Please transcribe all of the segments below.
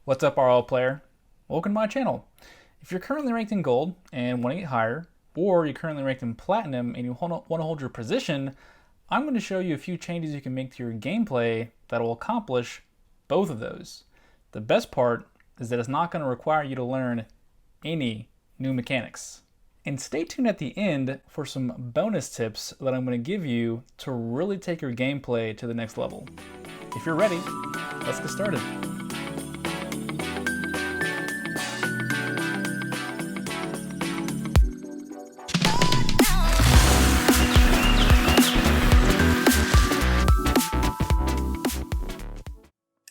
What's up, RL player? Welcome to my channel. If you're currently ranked in gold and want to get higher, or you're currently ranked in platinum and you want to hold your position, I'm going to show you a few changes you can make to your gameplay that will accomplish both of those. The best part is that it's not going to require you to learn any new mechanics. And stay tuned at the end for some bonus tips that I'm going to give you to really take your gameplay to the next level. If you're ready, let's get started.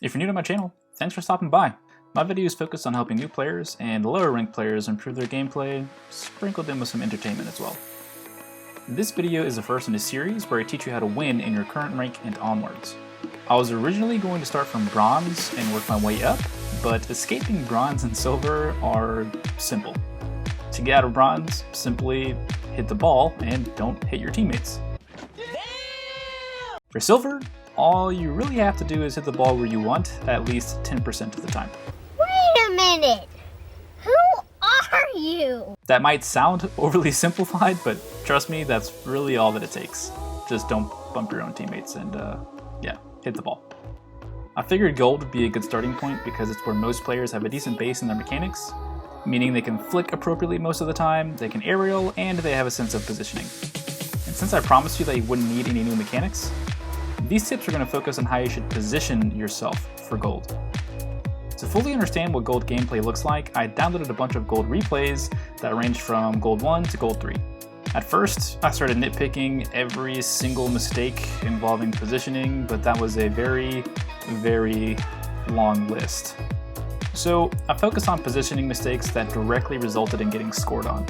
If you're new to my channel, thanks for stopping by. My videos focus on helping new players and lower ranked players improve their gameplay, sprinkled in with some entertainment as well. This video is the first in a series where I teach you how to win in your current rank and onwards. I was originally going to start from bronze and work my way up, but escaping bronze and silver are simple. To get out of bronze, simply hit the ball and don't hit your teammates. For silver, all you really have to do is hit the ball where you want at least 10% of the time. Wait a minute! Who are you? That might sound overly simplified, but trust me, that's really all that it takes. Just don't bump your own teammates and yeah, hit the ball. I figured gold would be a good starting point because it's where most players have a decent base in their mechanics, meaning they can flick appropriately most of the time, they can aerial, and they have a sense of positioning. And since I promised you that you wouldn't need any new mechanics, these tips are going to focus on how you should position yourself for gold. To fully understand what gold gameplay looks like, I downloaded a bunch of gold replays that ranged from gold 1 to gold 3. At first, I started nitpicking every single mistake involving positioning, but that was a very, very long list. So I focused on positioning mistakes that directly resulted in getting scored on.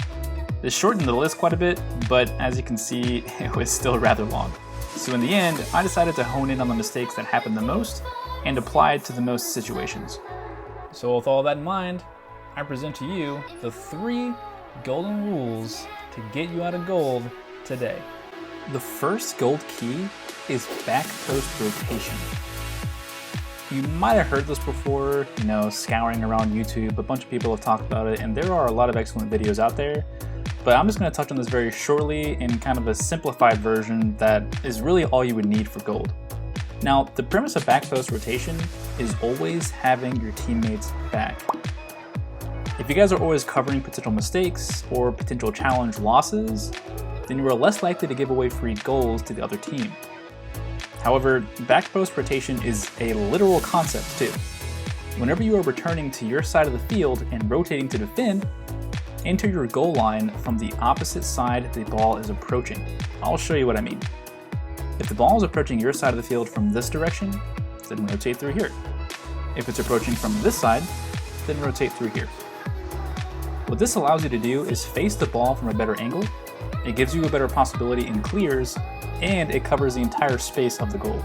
This shortened the list quite a bit, but as you can see, it was still rather long. So in the end, I decided to hone in on the mistakes that happened the most and apply it to the most situations. So with all that in mind, I present to you the 3 golden rules to get you out of gold today. The first gold key is back post rotation. You might have heard this before, scouring around YouTube. A bunch of people have talked about it, and there are a lot of excellent videos out there. But I'm just going to touch on this very shortly in kind of a simplified version that is really all you would need for gold. Now, the premise of back post rotation is always having your teammates back. If you guys are always covering potential mistakes or potential challenge losses, then you are less likely to give away free goals to the other team. However, back post rotation is a literal concept too. Whenever you are returning to your side of the field and rotating to defend, enter your goal line from the opposite side the ball is approaching. I'll show you what I mean. If the ball is approaching your side of the field from this direction, then rotate through here. If it's approaching from this side, then rotate through here. What this allows you to do is face the ball from a better angle, it gives you a better possibility in clears, and it covers the entire space of the goal.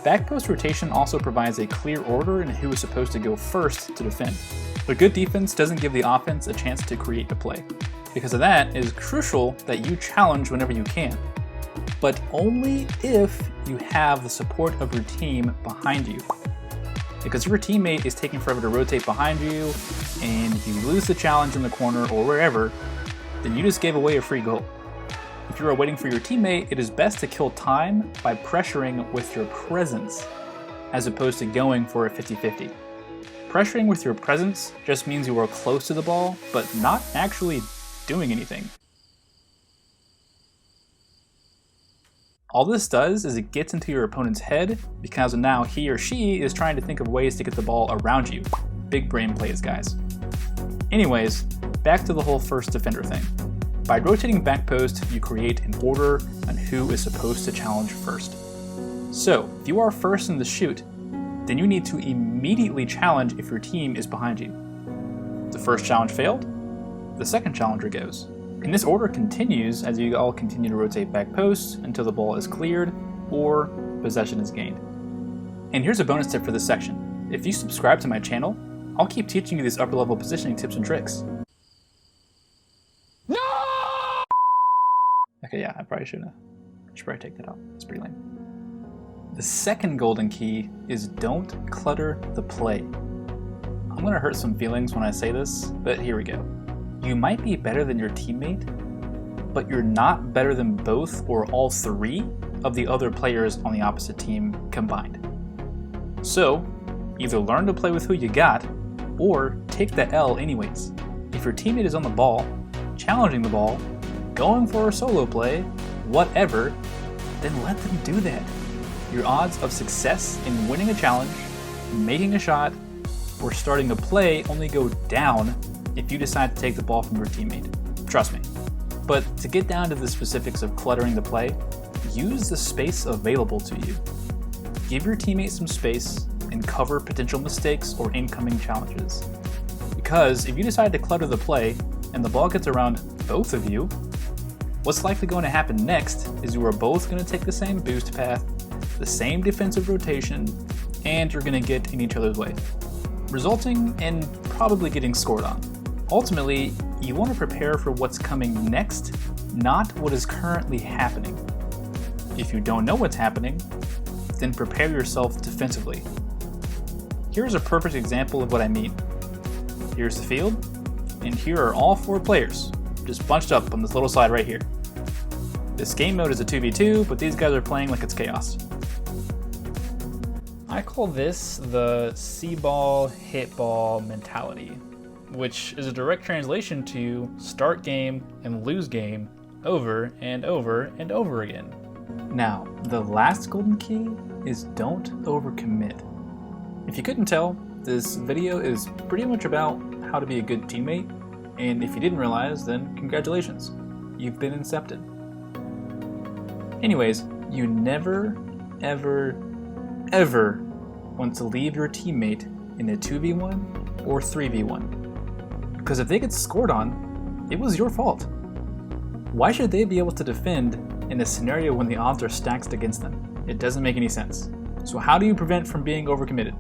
Back post rotation also provides a clear order in who is supposed to go first to defend. But good defense doesn't give the offense a chance to create a play. Because of that, it is crucial that you challenge whenever you can, but only if you have the support of your team behind you. Because if your teammate is taking forever to rotate behind you, and you lose the challenge in the corner or wherever, then you just gave away a free goal. If you are waiting for your teammate, it is best to kill time by pressuring with your presence, as opposed to going for a 50-50. Pressuring with your presence just means you are close to the ball, but not actually doing anything. All this does is it gets into your opponent's head because now he or she is trying to think of ways to get the ball around you. Big brain plays, guys. Anyways, back to the whole first defender thing. By rotating back post, you create an order on who is supposed to challenge first. So, if you are first in the shoot, then you need to immediately challenge if your team is behind you. The first challenge failed, the second challenger goes. And this order continues as you all continue to rotate back post until the ball is cleared or possession is gained. And here's a bonus tip for this section. If you subscribe to my channel, I'll keep teaching you these upper level positioning tips and tricks. No! Okay, yeah, I probably should probably take that out. It's pretty lame. The second golden key is don't clutter the play. I'm gonna hurt some feelings when I say this, but here we go. You might be better than your teammate, but you're not better than both or all three of the other players on the opposite team combined. So, either learn to play with who you got, or take the L anyways. If your teammate is on the ball, challenging the ball, going for a solo play, whatever, then let them do that. Your odds of success in winning a challenge, making a shot, or starting a play only go down if you decide to take the ball from your teammate. Trust me. But to get down to the specifics of cluttering the play, use the space available to you. Give your teammate some space and cover potential mistakes or incoming challenges. Because if you decide to clutter the play and the ball gets around both of you, what's likely going to happen next is you are both going to take the same boost path, the same defensive rotation, and you're going to get in each other's way, resulting in probably getting scored on. Ultimately, you want to prepare for what's coming next, not what is currently happening. If you don't know what's happening, then prepare yourself defensively. Here's a perfect example of what I mean. Here's the field, and here are all 4 players, just bunched up on this little side right here. This game mode is a 2v2, but these guys are playing like it's chaos. I call this the see-ball, hit-ball mentality, which is a direct translation to start game and lose game over and over and over again. Now, the last golden key is don't overcommit. If you couldn't tell, this video is pretty much about how to be a good teammate, and if you didn't realize, then congratulations, you've been incepted. Anyways, you never, ever, ever want to leave your teammate in a 2v1 or 3v1. Because if they get scored on, it was your fault. Why should they be able to defend in a scenario when the odds are stacked against them? It doesn't make any sense. So how do you prevent from being overcommitted?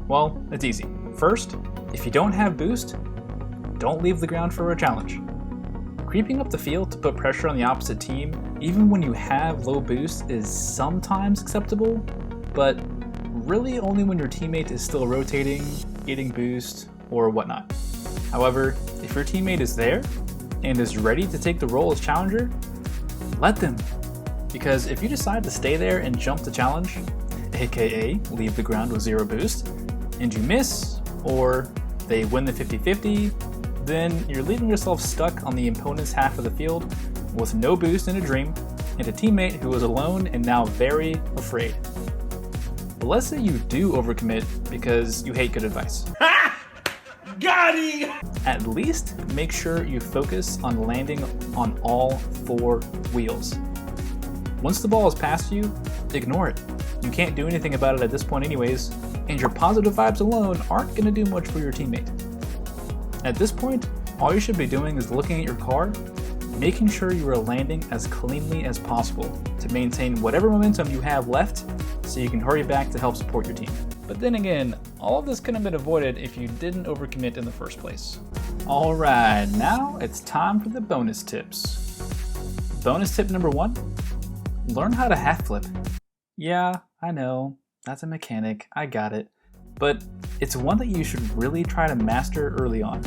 Well, it's easy. First, if you don't have boost, don't leave the ground for a challenge. Creeping up the field to put pressure on the opposite team, even when you have low boost, is sometimes acceptable, but really only when your teammate is still rotating, getting boost, or whatnot. However, if your teammate is there and is ready to take the role as challenger, let them. Because if you decide to stay there and jump the challenge, aka leave the ground with 0 boost, and you miss, or they win the 50-50, then you're leaving yourself stuck on the opponent's half of the field with no boost in a dream, and a teammate who is alone and now very afraid. But let's say you do overcommit because you hate good advice. Got him! At least make sure you focus on landing on all 4 wheels. Once the ball is past you, ignore it. You can't do anything about it at this point anyways, and your positive vibes alone aren't going to do much for your teammate. At this point, all you should be doing is looking at your car, making sure you are landing as cleanly as possible to maintain whatever momentum you have left so you can hurry back to help support your team. But then again, all of this could have been avoided if you didn't overcommit in the first place. Alright, now it's time for the bonus tips. Bonus tip number 1, learn how to half flip. Yeah, I know, that's a mechanic, I got it, but it's one that you should really try to master early on.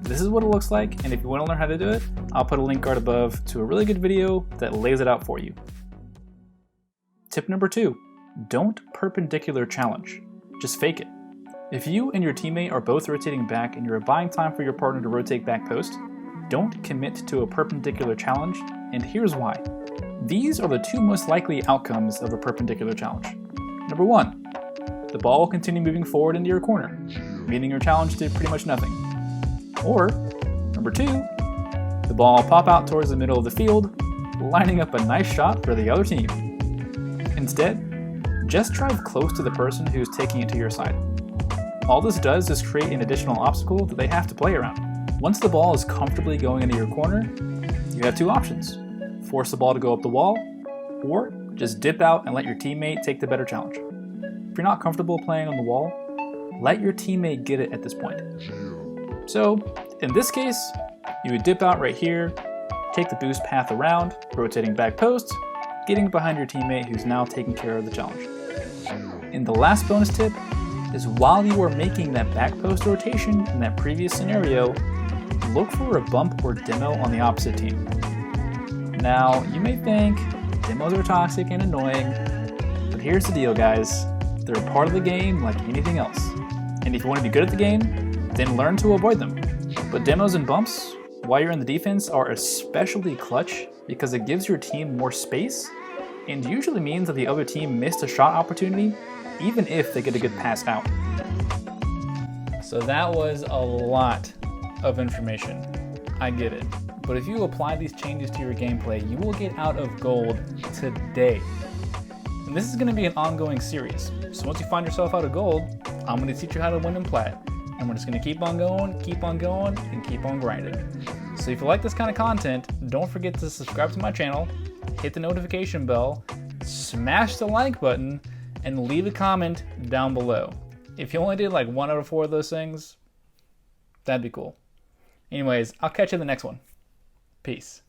This is what it looks like, and if you want to learn how to do it, I'll put a link right above to a really good video that lays it out for you. Tip number 2, don't perpendicular challenge, just fake it. If you and your teammate are both rotating back and you're buying time for your partner to rotate back post, don't commit to a perpendicular challenge, and here's why. These are the 2 most likely outcomes of a perpendicular challenge. Number 1, the ball will continue moving forward into your corner, meaning your challenge did pretty much nothing. Or, number 2, the ball will pop out towards the middle of the field, lining up a nice shot for the other team. Instead, just drive close to the person who's taking it to your side. All this does is create an additional obstacle that they have to play around. Once the ball is comfortably going into your corner, you have 2 options. Force the ball to go up the wall, or just dip out and let your teammate take the better challenge. If you're not comfortable playing on the wall, let your teammate get it at this point. So, in this case, you would dip out right here, take the boost path around, rotating back post, getting behind your teammate who's now taking care of the challenge. In the last bonus tip, is while you are making that back post rotation in that previous scenario, look for a bump or demo on the opposite team. Now, you may think demos are toxic and annoying, but here's the deal, guys. They're a part of the game like anything else. And if you want to be good at the game, then learn to avoid them. But demos and bumps, while you're in the defense, are especially clutch because it gives your team more space and usually means that the other team missed a shot opportunity even if they get a good pass out. So that was a lot of information. I get it. But if you apply these changes to your gameplay, you will get out of gold today. And this is going to be an ongoing series. So once you find yourself out of gold, I'm going to teach you how to win in plat. And we're just going to keep on going, and keep on grinding. So if you like this kind of content, don't forget to subscribe to my channel, hit the notification bell, smash the like button, and leave a comment down below. If you only did like 1 out of 4 of those things, that'd be cool. Anyways, I'll catch you in the next one. Peace.